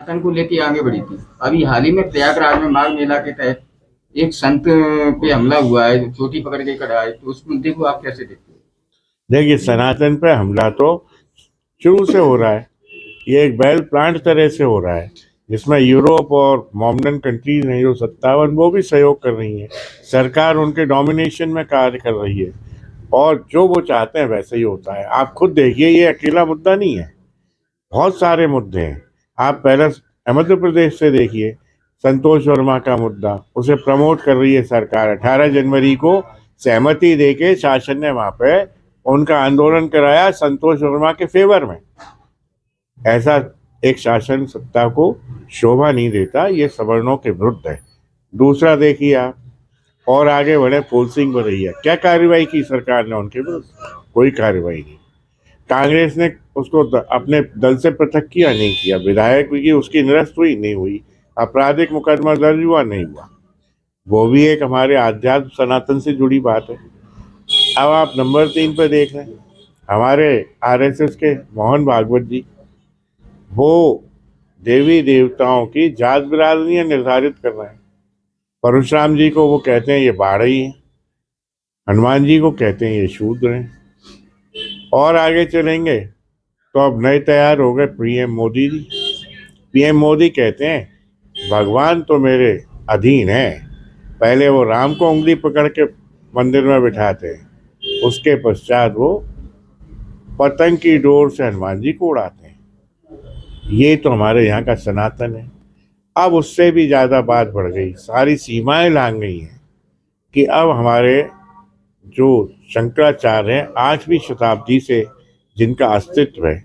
सनातन को लेके आगे बढ़ी थी। अभी हाल ही में प्रयागराज में माघ मेला के तहत एक संत पे हमला हुआ है, जो चोटी पकड़ के खड़ा है, तो उस मुद्दे को आप कैसे देखते हैं? देखिए, सनातन पे हमला तो शुरू से हो रहा है। ये एक वेल प्लान्ड तरह से हो रहा है, जिसमें यूरोप और मॉमडन कंट्रीज हैं जो 57 वो भी सहयोग कर रही हैं। सरकार उनके डोमिनेशन में कार्य कर रही है और जो वो चाहते हैं वैसे ही होता है। आप खुद देखिए, ये अकेला मुद्दा नहीं है, बहुत सारे मुद्दे हैं। आप पहले मध्य प्रदेश से देखिए, संतोष वर्मा का मुद्दा, उसे प्रमोट कर रही है सरकार। 18 जनवरी को सहमति देके शासन ने वहां पे उनका आंदोलन कराया संतोष वर्मा के फेवर में। ऐसा एक शासन सत्ता को शोभा नहीं देता, ये सवर्णों के विरुद्ध है। दूसरा देखिए आप, और आगे बढ़े, फूल सिंह बरैया, क्या कार्रवाई की सरकार ने उनके विरुद्ध? कोई कार्रवाई नहीं। कांग्रेस ने उसको अपने दल से पृथक किया, नहीं किया। विधायक की उसकी निरस्त हुई, नहीं हुई। आपराधिक मुकदमा दर्ज हुआ, नहीं हुआ। वो भी एक हमारे आध्यात्म सनातन से जुड़ी बात है। अब आप नंबर 3 पे देख लें, हमारे आरएसएस के मोहन भागवत जी, वो देवी देवताओं की जात बिरादरियां निर्धारित कर रहे हैं। परशुराम जी को वो कहते हैं ये बाढ़ई हैं, हनुमान जी को कहते हैं ये शूद्र हैं। और आगे चलेंगे तो अब नए तैयार हो गए पीएम मोदी जी। पीएम मोदी कहते हैं भगवान तो मेरे अधीन है। पहले वो राम को उंगली पकड़ के मंदिर में बिठाते हैं, उसके पश्चात वो पतंग की डोर से हनुमान जी को उड़ाते हैं। ये तो हमारे यहाँ का सनातन है। अब उससे भी ज़्यादा बात बढ़ गई, सारी सीमाएं लांघ गई हैं कि अब हमारे जो शंकराचार्य हैं 8वीं शताब्दी से जिनका अस्तित्व है,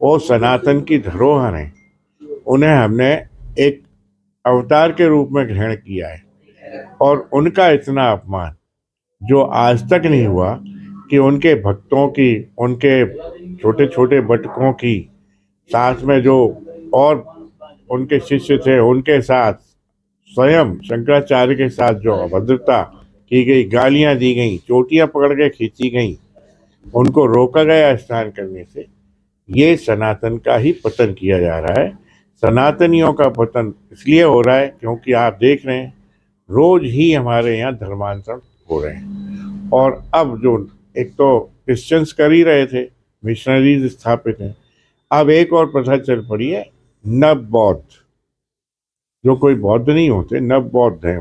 वो सनातन की धरोहर हैं, उन्हें हमने एक अवतार के रूप में ग्रहण किया है। और उनका इतना अपमान जो आज तक नहीं हुआ कि उनके भक्तों की, उनके छोटे छोटे बटकों की, साथ में जो और उनके शिष्य थे उनके साथ स्वयं शंकराचार्य के साथ जो अभद्रता की गई, गालियां दी गई, चोटियां पकड़ के खींची गई, उनको रोका गया स्नान करने से, ये सनातन का ही पतन किया जा रहा है। सनातनियों का पतन इसलिए हो रहा है क्योंकि आप देख रहे हैं रोज ही हमारे यहाँ धर्मांतरण हो रहे हैं। और अब जो एक तो क्रिश्चियंस कर ही रहे थे, मिशनरीज स्थापित हैं, अब एक और प्रथा चल पड़ी है, नव बौद्ध, जो कोई बौद्ध नहीं होते, नव बौद्ध हैं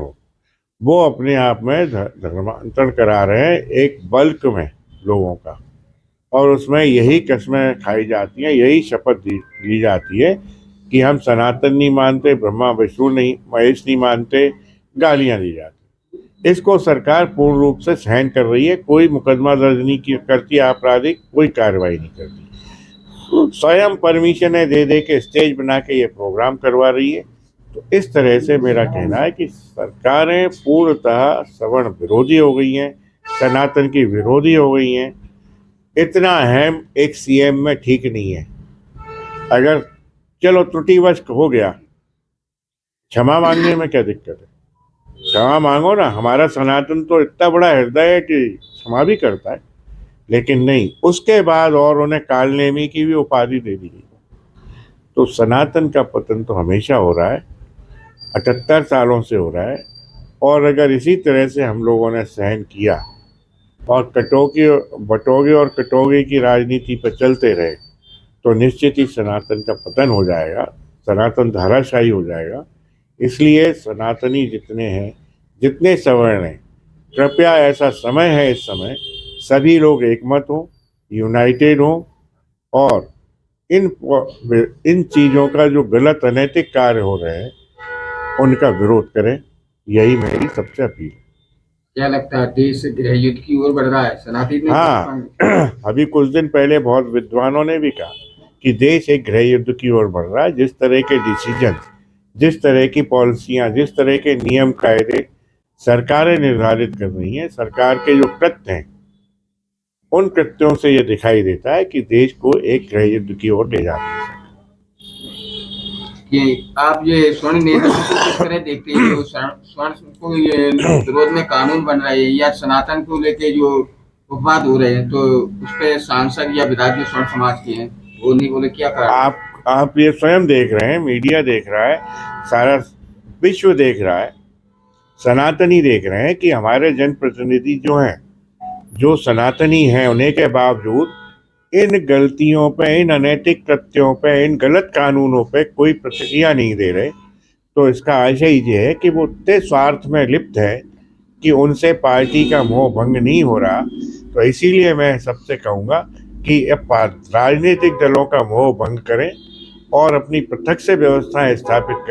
वो अपने आप में धर्मांतरण करा रहे हैं एक बल्क में लोगों का। और उसमें यही कस्में खाई जाती हैं, यही शपथ ली जाती है कि हम सनातन नहीं मानते, ब्रह्मा विष्णु नहीं, महेश नहीं मानते, गालियां दी जाती। इसको सरकार पूर्ण रूप से सहन कर रही है, कोई मुकदमा दर्ज नहीं करती, आपराधिक कोई कार्रवाई नहीं करती, स्वयं परमिशन दे दे के स्टेज बना के ये प्रोग्राम करवा रही है। तो इस तरह से मेरा कहना है कि सरकारें पूर्णतः सवर्ण विरोधी हो गई हैं, सनातन की विरोधी हो गई हैं। इतना अहम एक सीएम में ठीक नहीं है। अगर चलो त्रुटिवश हो गया, क्षमा मांगने में क्या दिक्कत है? क्षमा मांगो ना। हमारा सनातन तो इतना बड़ा हृदय है कि क्षमा भी करता है, लेकिन नहीं, उसके बाद और उन्हें कालनेमी की भी उपाधि दे दी गई। तो सनातन का पतन तो हमेशा हो रहा है, 78 सालों से हो रहा है। और अगर इसी तरह से हम लोगों ने सहन किया और बटोगे और कटोगे की राजनीति पर चलते रहे तो निश्चित ही सनातन का पतन हो जाएगा, सनातन धाराशाही हो जाएगा। इसलिए सनातनी जितने हैं, जितने सवर्ण हैं, कृपया, ऐसा समय है इस समय, सभी लोग एकमत हों, यूनाइटेड हों और इन चीज़ों का जो गलत अनैतिक कार्य हो रहे हैं उनका विरोध करें। यही मेरी सबसे अपील है। क्या लगता है देश गृह युद्ध की ओर बढ़ रहा है? सनातन हाँ, अभी कुछ दिन पहले बहुत विद्वानों ने भी कहा कि देश एक गृह युद्ध की ओर बढ़ रहा है। जिस तरह के डिसीजन, जिस तरह की पॉलिसियां, जिस तरह के नियम कायदे सरकारें निर्धारित कर रही हैं, सरकार के जो कृत्य हैं, उन कृत्यों से ये दिखाई देता है कि देश को एक गृह युद्ध की ओर ले जाना है। कि आप ये स्वर्ण नेतृत्व को किस तरह देखते हैं? जो स्वर्ण को ये विरोध में कानून बन रहे हैं या सनातन को लेके जो उपवाद हो रहे हैं, तो उस पर सांसद या विधायक जो स्वर्ण समाज के हैं वो नहीं बोले, क्या कारण? आप आप ये स्वयं देख रहे हैं, मीडिया देख रहा है, सारा विश्व देख रहा है, सनातनी देख रहे हैं कि हमारे जनप्रतिनिधि जो हैं, जो सनातनी हैं, उन्हीं के बावजूद इन गलतियों पे, इन अनैतिक कृत्यों पे, इन गलत कानूनों पे कोई प्रतिक्रिया नहीं दे रहे। तो इसका आशय ये है कि वो इतने स्वार्थ में लिप्त है कि उनसे पार्टी का मोह भंग नहीं हो रहा। तो इसीलिए मैं सबसे कहूँगा कि अब राजनीतिक दलों का मोह भंग करें और अपनी पृथक से व्यवस्थाएं स्थापित करें।